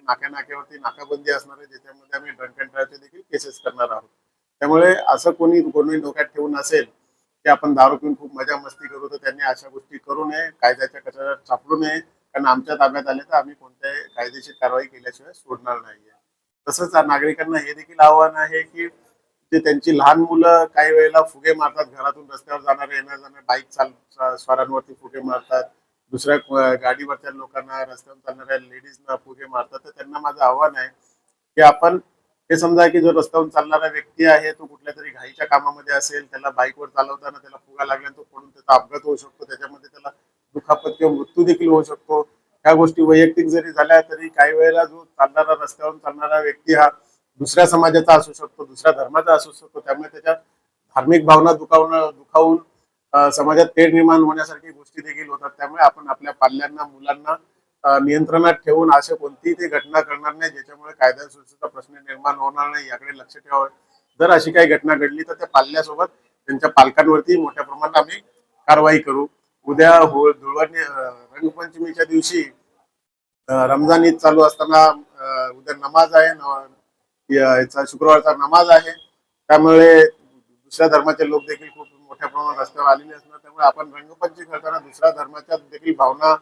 नाक्यावरती नाकाबंदी असणार आहे, ज्याच्यामध्ये आम्ही ड्रंक अँड ड्राईव्हचे देखील केसेस करणार आहोत. त्यामुळे असं कोणी डोक्यात ठेवून असेल की आपण दारू पिऊन खूप मजा मस्ती करू, तर त्यांनी अशा गोष्टी करू नये, कायद्याच्या कचाट्यात सापडू नये. कारण आमच्या ताब्यात आले तर आम्ही कोणत्याही कायदेशीर कारवाई केल्याशिवाय सोडणार नाहीये. तसंच नागरिकांना हे देखील आव्हान आहे की ते त्यांची लहान मुलं काही वेळेला फुगे मारतात, घरातून रस्त्यावर जाणारे येणार जाणारे स्वारांवरती फुगे मारतात, दुसऱ्या गाडीवरच्या लोकांना, रस्त्यावर चालणाऱ्या लेडीजना फुगे मारतात. तर त्यांना माझं आव्हान आहे की आपण हे समजा की जो रस्त्यावरून चालणारा व्यक्ती आहे तो कुठल्या तरी घाईच्या कामामध्ये असेल, त्याला बाईकवर चालवताना त्याला फुगा लागला, तो पडून त्याचा अपघात होऊ शकतो, त्याच्यामध्ये त्याला दुखापत किंवा मृत्यू देखील होऊ शकतो. ह्या गोष्टी वैयक्तिक जरी झाल्या तरी काही वेळेला जो चालणारा रस्त्यावरून चालणारा व्यक्ती हा दुसऱ्या समाजाचा असू शकतो, दुसऱ्या धर्माचा असू शकतो. त्यामुळे त्याच्या धार्मिक भावना दुखावून समाजात तेढ निर्माण होण्यासारखी गोष्टी देखील होतात. त्यामुळे आपण आपल्या पाल्यांना, मुलांना नियंत्रणात ठेवून अशा कोणतीही ते घटना करणार नाही ज्याच्यामुळे कायदा सुव्यवस्थेचा प्रश्न निर्माण होणार नाही, याकडे लक्ष ठेवावे. जर अशी काही घटना घडली तर त्या पाल्यासोबत त्यांच्या पालकांवरती मोठ्या प्रमाणात आम्ही कारवाई करू. उद्या रंगपंचमीच्या दिवशी रमजान ईद चालू असताना उद्या नमाज आहे, याचा शुक्रवारचा नमाज आहे. त्यामुळे दुसऱ्या धर्माचे लोक देखील खूप मोठ्या प्रमाणात रस्त्यावर आलेले असणार. त्यामुळे आपण रंगपंचमी करताना दुसऱ्या धर्माच्या देखील भावना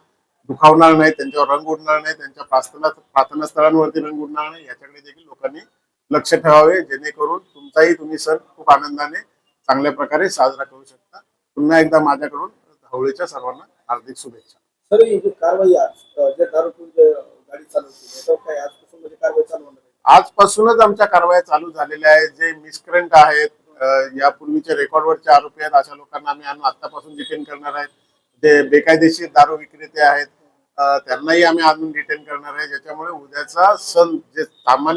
दुखावणार नाही, त्यांच्यावर रंग उडणार नाही, त्यांच्या प्रार्थना स्थळांवरती रंग उडणार नाही, याच्याकडे देखील लोकांनी लक्ष ठेवावे, जेणेकरून तुम्ही सण खूप आनंदाने चांगल्या प्रकारे साजरा करू शकता. पुन्हा एकदा माझ्याकडून होळीच्या सर्वांना हार्दिक शुभेच्छा. सर, ही जी कारवाई आज जे दारू पिऊन गाडी चालवते याच्यावर काय आजपासून म्हणजे कारवाई चालू होणार आहे? आजपासूनच आमच्या कारवाया चालू झालेल्या आहेत. जे मिसक्रंट आहेत, यापूर्वीचे रेकॉर्डवरचे आरोपी आहेत, अशा लोकांना आम्ही आतापासून डिटेन करणार आहेत. जे बेकायदेशीर दारू विक्रेते आहेत त्यांनाही आम्ही आणून डिटेन करणार आहे, ज्याच्यामुळे उद्याचा सण जे सामान्य